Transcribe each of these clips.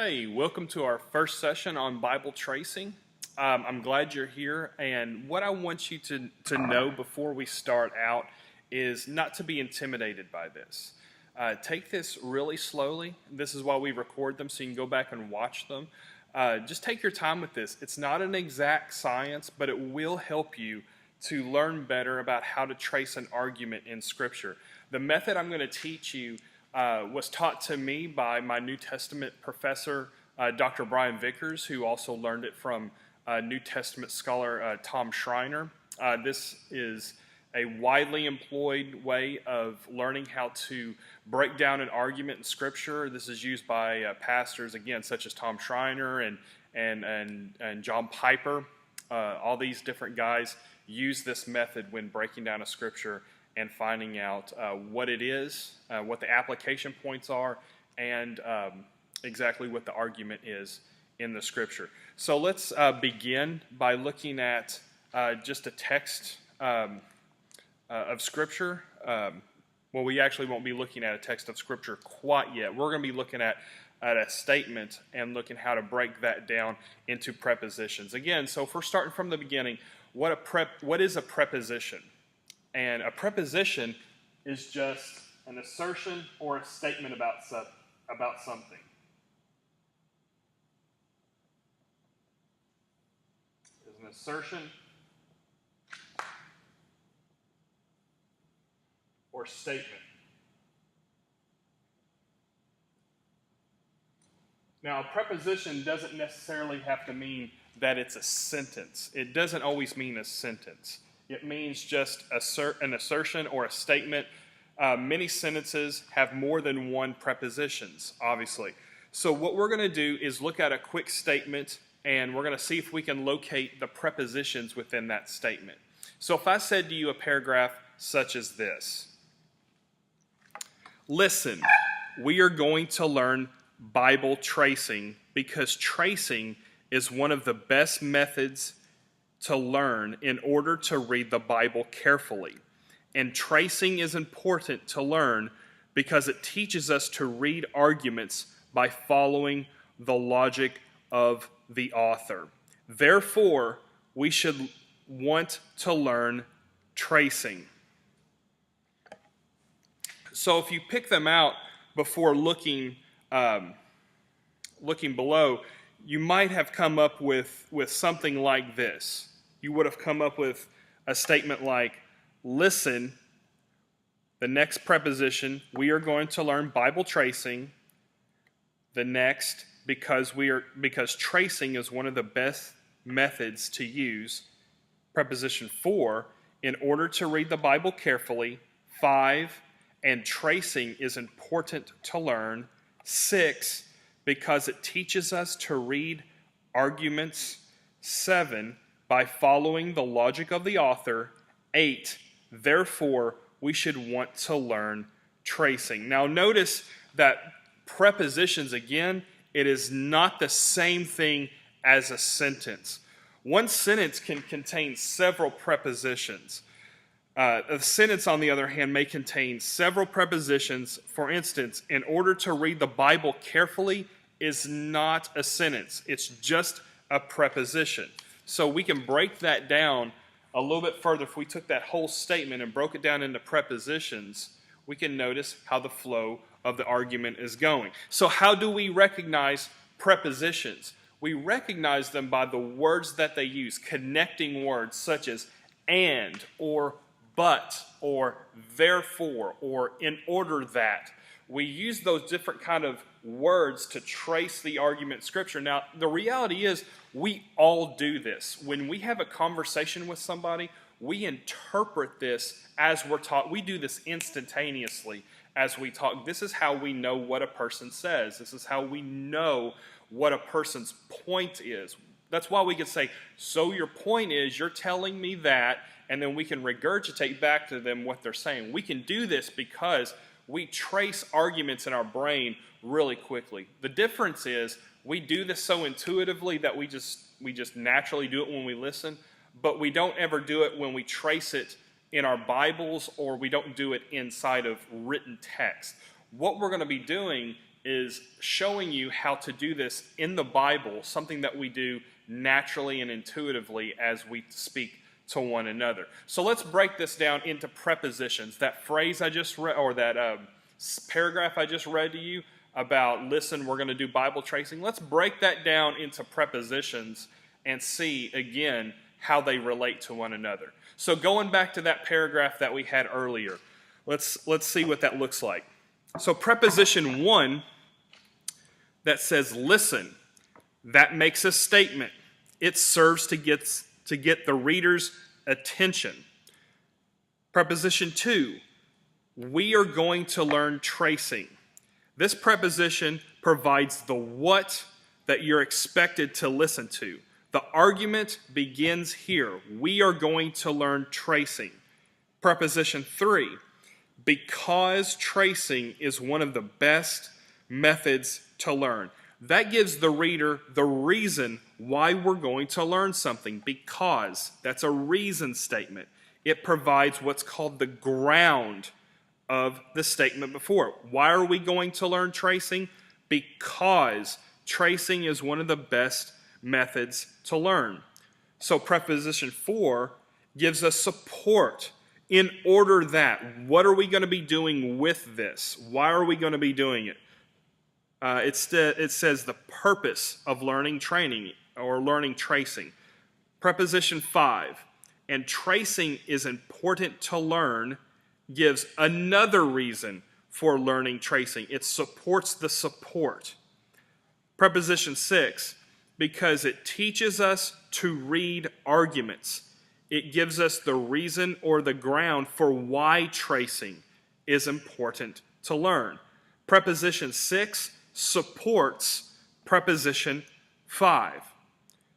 Hey, welcome to our first session on Bible tracing. I'm glad you're here, and what I want you to know before we start out is not to be intimidated by this. Take this really slowly. This is why we record them, so you can go back and watch them. Just take your time with this. It's not an exact science, but it will help you to learn better about how to trace an argument in Scripture. The method I'm going to teach you was taught to me by my New Testament professor, Dr. Brian Vickers, who also learned it from New Testament scholar Tom Schreiner. This is a widely employed way of learning how to break down an argument in Scripture. This is used by pastors, again, such as Tom Schreiner and John Piper. All these different guys use this method when breaking down a Scripture and finding out what it is, what the application points are, and exactly what the argument is in the Scripture. So let's begin by looking at just a text of Scripture. Well, we actually won't be looking at a text of Scripture quite yet. We're going to be looking at a statement and looking how to break that down into prepositions. Again, so if we're starting from the beginning, what is a preposition? And a preposition is just an assertion or a statement about something. It's an assertion or statement. Now, a preposition doesn't necessarily have to mean that it's a sentence. It doesn't always mean a sentence. It means just an assertion or a statement. Many sentences have more than one prepositions, obviously. So what we're going to do is look at a quick statement, and we're going to see if we can locate the prepositions within that statement. So if I said to you a paragraph such as this: listen, we are going to learn Bible tracing because tracing is one of the best methods to learn in order to read the Bible carefully. And tracing is important to learn because it teaches us to read arguments by following the logic of the author. Therefore, we should want to learn tracing. So if you pick them out before looking below, you might have come up with something like this. You would have come up with a statement like, listen, the next preposition, we are going to learn Bible tracing. The next, because tracing is one of the best methods to use. Preposition 4, in order to read the Bible carefully. 5, and tracing is important to learn. 6, because it teaches us to read arguments. 7, by following the logic of the author. 8, therefore, we should want to learn tracing. Now notice that prepositions, again, it is not the same thing as a sentence. One sentence can contain several prepositions. A sentence, on the other hand, may contain several prepositions. For instance, in order to read the Bible carefully is not a sentence. It's just a preposition. So we can break that down a little bit further. If we took that whole statement and broke it down into prepositions, we can notice how the flow of the argument is going. So how do we recognize prepositions? We recognize them by the words that they use, connecting words such as and, or but, or therefore, or in order that. We use those different kind of words to trace the argument in Scripture. Now, the reality is we all do this. When we have a conversation with somebody, we interpret this as we're taught. We do this instantaneously as we talk. This is how we know what a person says. This is how we know what a person's point is. That's why we can say, so your point is, you're telling me that, and then we can regurgitate back to them what they're saying. We can do this because we trace arguments in our brain really quickly. The difference is we do this so intuitively that we just naturally do it when we listen, but we don't ever do it when we trace it in our Bibles, or we don't do it inside of written text. What we're going to be doing is showing you how to do this in the Bible, something that we do naturally and intuitively as we speak to one another. So let's break this down into prepositions. That phrase I just read, or that paragraph I just read to you about, listen, we're going to do Bible tracing. Let's break that down into prepositions and see, again, how they relate to one another. So going back to that paragraph that we had earlier, let's see what that looks like. So preposition 1 that says listen, that makes a statement. It serves to get the reader's attention. Preposition 2, we are going to learn tracing. This preposition provides the what that you're expected to listen to. The argument begins here. We are going to learn tracing. Preposition 3, because tracing is one of the best methods to learn. That gives the reader the reason why we're going to learn something. Because, that's a reason statement. It provides what's called the ground of the statement before. Why are we going to learn tracing? Because tracing is one of the best methods to learn. So preposition 4 gives us support. In order that, what are we going to be doing with this? Why are we going to be doing it? It says the purpose of learning training or learning tracing. Preposition 5, and tracing is important to learn, gives another reason for learning tracing. It supports the support. Preposition 6, because it teaches us to read arguments. It gives us the reason or the ground for why tracing is important to learn. Preposition 6 supports preposition 5.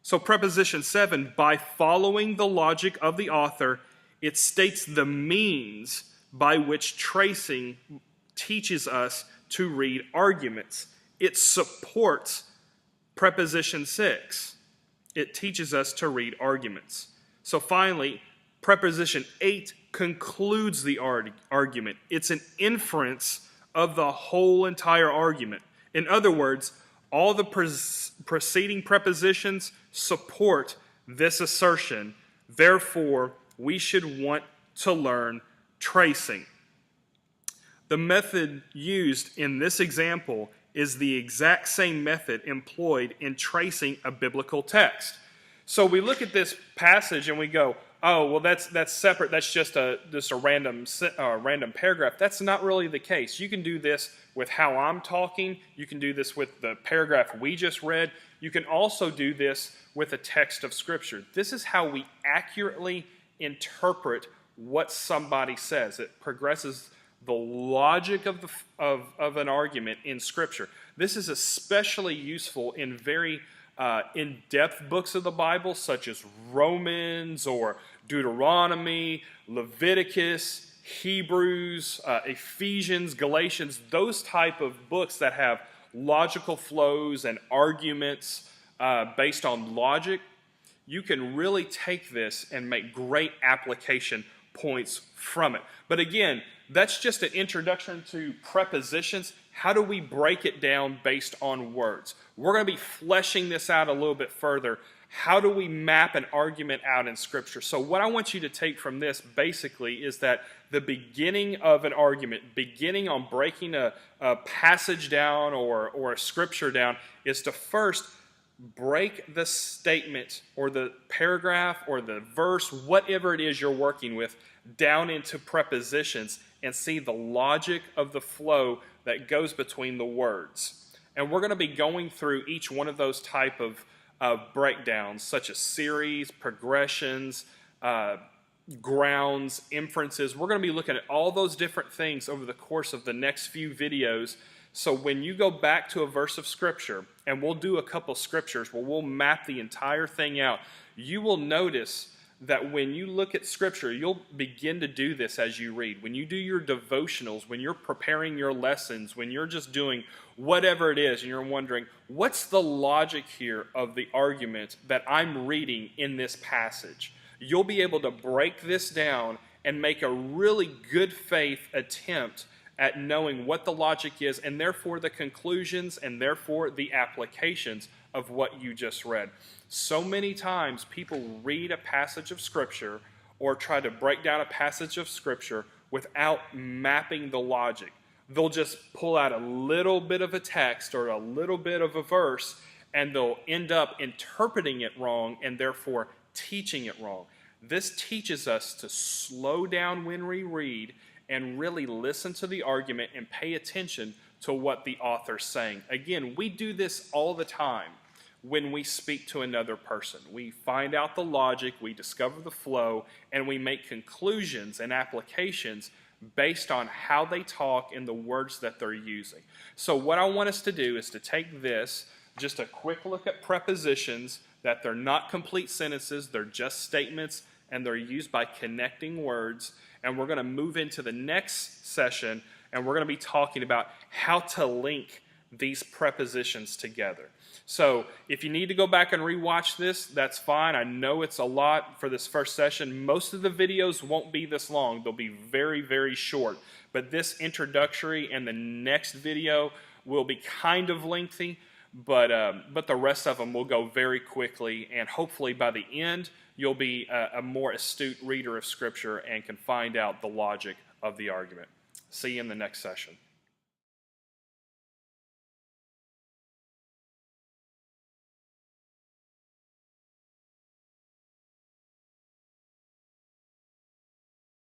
So preposition 7, by following the logic of the author, it states the means by which tracing teaches us to read arguments. It supports preposition 6. It teaches us to read arguments. So finally, preposition 8 concludes the argument. It's an inference of the whole entire argument. In other words, all the preceding prepositions support this assertion. Therefore, we should want to learn tracing. The method used in this example is the exact same method employed in tracing a biblical text. So we look at this passage and we go, oh, well, that's separate. That's just a random paragraph. That's not really the case. You can do this with how I'm talking. You can do this with the paragraph we just read. You can also do this with a text of Scripture. This is how we accurately interpret what somebody says. It progresses the logic of an argument in Scripture. This is especially useful in very in-depth books of the Bible, such as Romans or Deuteronomy, Leviticus, Hebrews, Ephesians, Galatians, those type of books that have logical flows and arguments based on logic. You can really take this and make great application points from it. But again, that's just an introduction to prepositions. How do we break it down based on words? We're going to be fleshing this out a little bit further. How do we map an argument out in Scripture? So what I want you to take from this basically is that the beginning of an argument, beginning on breaking a passage down or a Scripture down, is to first break the statement or the paragraph or the verse, whatever it is you're working with, down into prepositions and see the logic of the flow that goes between the words. And we're going to be going through each one of those type of breakdowns, such as series, progressions, grounds, inferences. We're going to be looking at all those different things over the course of the next few videos. So when you go back to a verse of Scripture, and we'll do a couple scriptures where we'll map the entire thing out, you will notice that when you look at Scripture, you'll begin to do this as you read. When you do your devotionals, when you're preparing your lessons, when you're just doing whatever it is, and you're wondering, what's the logic here of the argument that I'm reading in this passage? You'll be able to break this down and make a really good faith attempt at knowing what the logic is and therefore the conclusions and therefore the applications of what you just read. So many times people read a passage of Scripture or try to break down a passage of Scripture without mapping the logic. They'll just pull out a little bit of a text or a little bit of a verse, and they'll end up interpreting it wrong and therefore teaching it wrong. This teaches us to slow down when we read and really listen to the argument and pay attention to what the author's saying. Again, we do this all the time when we speak to another person. We find out the logic, we discover the flow, and we make conclusions and applications based on how they talk and the words that they're using. So what I want us to do is to take this, just a quick look at prepositions, that they're not complete sentences, they're just statements, and they're used by connecting words. And we're going to move into the next session, and we're going to be talking about how to link these prepositions together. So if you need to go back and rewatch this, that's fine. I know it's a lot for this first session. Most of the videos won't be this long. They'll be very, very short. But this introductory and the next video will be kind of lengthy, but the rest of them will go very quickly, and hopefully by the end you'll be a more astute reader of Scripture and can find out the logic of the argument. See you in the next session.